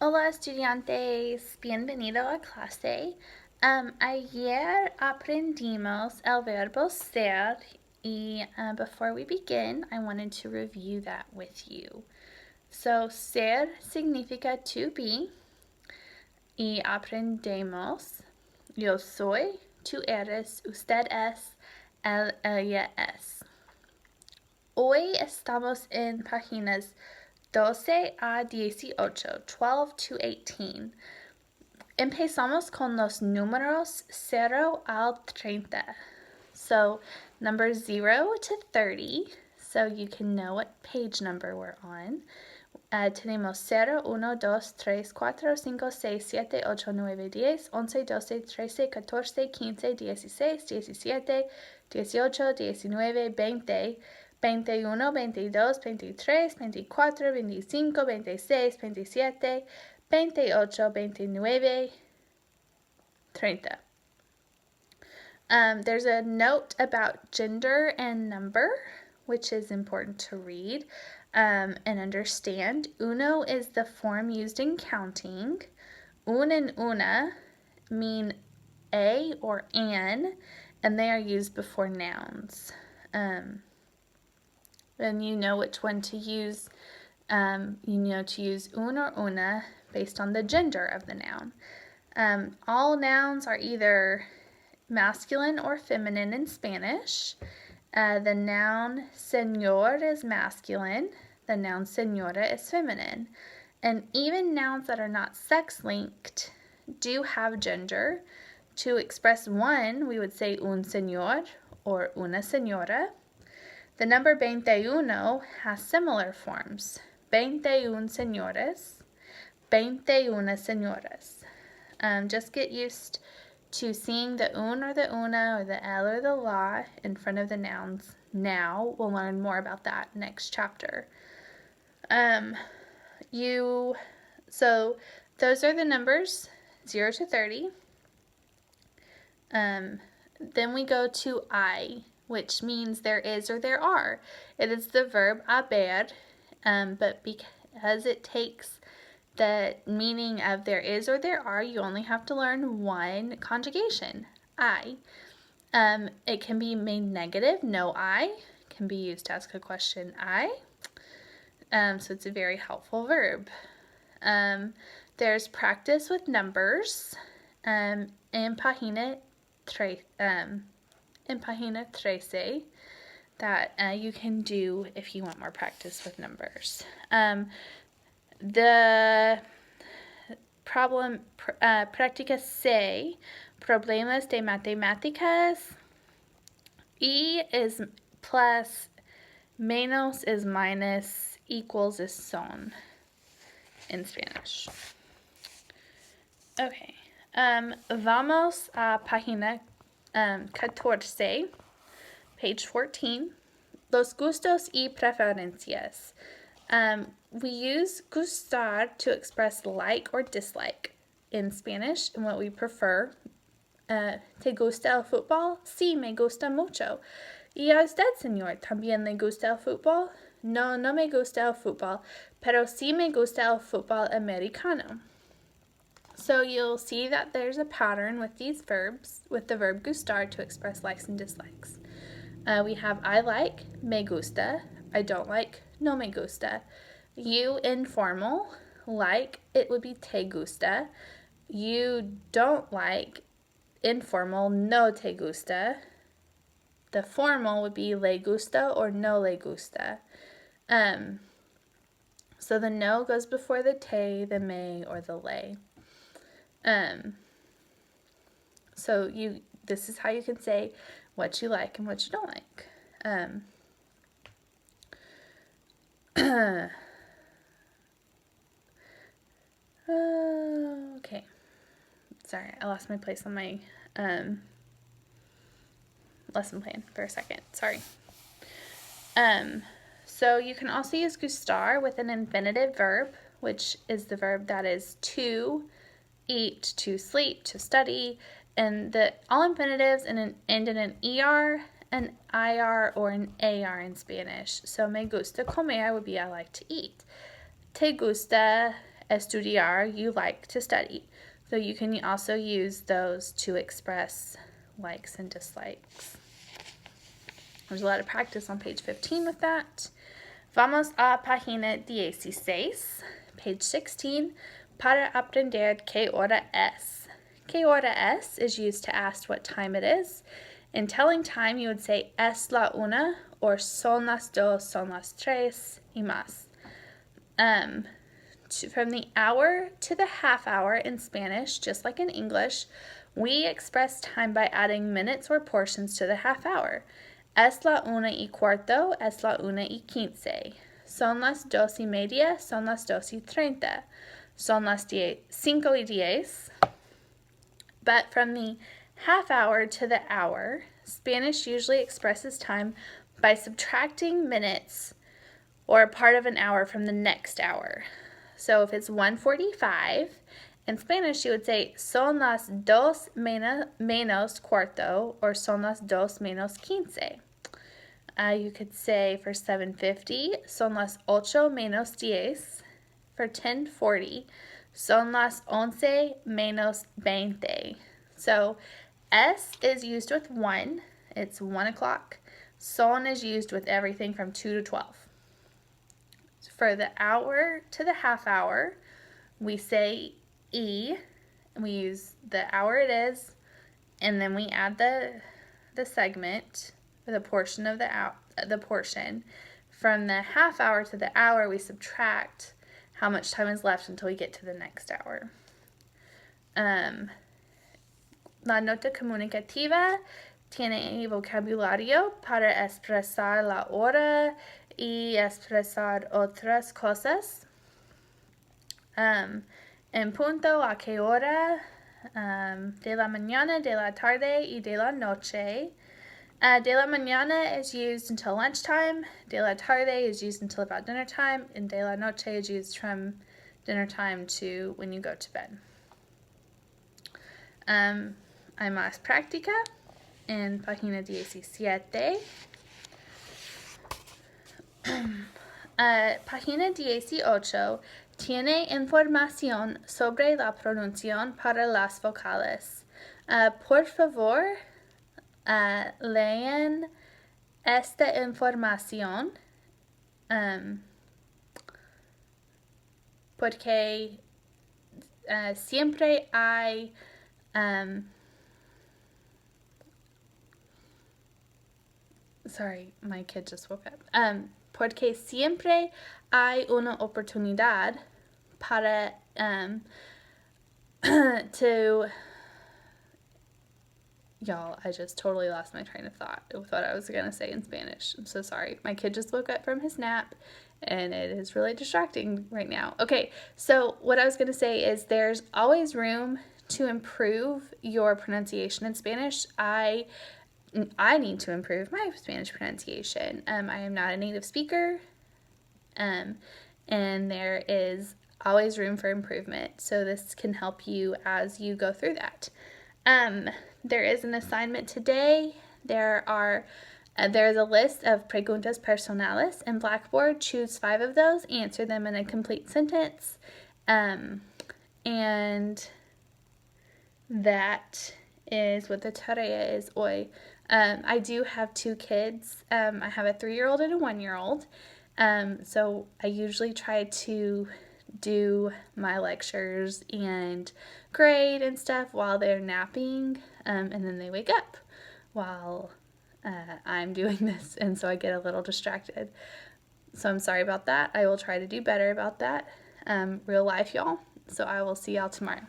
Hola estudiantes, bienvenido a clase. Ayer aprendimos el verbo ser y before we begin, I wanted to review that with you. So, ser significa to be y aprendemos yo soy, tú eres, usted es, él, ella es. Hoy estamos en páginas 12 a 18, 12 to 18. Empezamos con los números 0 al 30. So, number 0 to 30, so you can know what page number we're on. Tenemos 0, 1, 2, 3, 4, 5, 6, 7, 8, 9, 10, 11, 12, 13, 14, 15, 16, 17, 18, 19, 20, 21, 22, 23, 24, 25, 26, 27, 28, 29, 30. There's a note about gender and number, which is important to read and understand. Uno is the form used in counting. Un and una mean a or an, and they are used before nouns. And you know which one to use. To use un or una based on the gender of the noun. All nouns are either masculine or feminine in Spanish. The noun señor is masculine. The noun señora is feminine. And even nouns that are not sex-linked do have gender. To express one, we would say un señor or una señora. The number 21 has similar forms. 21 señores, 21 señoras. Just get used to seeing the un or the una or the el or the la in front of the nouns now. We'll learn more about that next chapter. So those are the numbers 0 to 30. Then we go to I, which means there is or there are. It is the verb haber, but because it takes the meaning of there is or there are, you only have to learn one conjugation, I. It can be made negative, no I. It can be used to ask a question, I. So it's a very helpful verb. There's practice with numbers in Página 13 that you can do if you want more practice with numbers. The problem, práctica C, problemas de matemáticas. E is plus, menos is minus, equals is son in Spanish. Okay. Vamos a página 14, page 14. Los gustos y preferencias. We use gustar to express like or dislike in Spanish and what we prefer. ¿Te gusta el fútbol? Sí, me gusta mucho. ¿Y a usted, señor, también le gusta el fútbol? No, no me gusta el fútbol, pero sí me gusta el fútbol americano. So you'll see that there's a pattern with these verbs, with the verb gustar to express likes and dislikes. We have I like, me gusta. I don't like, no me gusta. You informal, like, it would be te gusta. You don't like, informal, no te gusta. The formal would be le gusta or no le gusta. So the no goes before the te, the me, or the le. So this is how you can say what you like and what you don't like. Okay. Sorry, I lost my place on my lesson plan for a second. Sorry. So you can also use gustar with an infinitive verb, which is the verb that is to eat, to sleep, to study, and all infinitives end in an er, an ir, or an ar in Spanish. So me gusta comer would be I like to eat. Te gusta estudiar, you like to study. So you can also use those to express likes and dislikes. There's a lot of practice on page 15 with that. Vamos a página 16, page 16, para aprender qué hora es. ¿Qué hora es is used to ask what time it is. In telling time, you would say es la una or son las dos, son las tres, y más. From the hour to the half hour in Spanish, just like in English, we express time by adding minutes or portions to the half hour. Es la 1:15, es la 1:15. Son las 2:30, son las 2:30. Son las 5:10. But from the half hour to the hour, Spanish usually expresses time by subtracting minutes or a part of an hour from the next hour. So if it's 1:45, in Spanish you would say son las 2 menos cuarto or son las 2 menos 15. You could say for 7:50, son las 8 menos 10. For 10:40, son las 11 menos 20. So es is used with 1. It's 1 o'clock. Son is used with everything from 2 to 12. For the hour to the half hour, we say y, and we use the hour it is, and then we add the segment, or the portion of the portion. From the half hour to the hour, we subtract how much time is left until we get to the next hour. La nota comunicativa tiene vocabulario para expresar la hora y expresar otras cosas. En punto a qué hora, de la mañana, de la tarde, y de la noche. De la mañana is used until lunchtime, de la tarde is used until about dinner time, and de la noche is used from dinner time to when you go to bed. Hay más práctica en página 17. Página 18 tiene información sobre la pronunciación para las vocales. Por favor, lean esta información porque siempre hay sorry, my kid just woke up. Porque siempre hay una oportunidad para y'all, I just totally lost my train of thought with what I was going to say in Spanish. I'm so sorry. My kid just woke up from his nap, and it is really distracting right now. Okay, so what I was going to say is there's always room to improve your pronunciation in Spanish. I need to improve my Spanish pronunciation. I am not a native speaker, and there is always room for improvement. So this can help you as you go through that. There is an assignment today. There's a list of preguntas personales in Blackboard. Choose 5 of those, answer them in a complete sentence, and that is what the tarea is hoy. I do have 2 kids. I have a 3-year-old and a 1-year-old. So I usually try to do my lectures and grade and stuff while they're napping, and then they wake up while I'm doing this, and so I get a little distracted. So I'm sorry about that. I will try to do better about that. Real life, y'all. So I will see y'all tomorrow.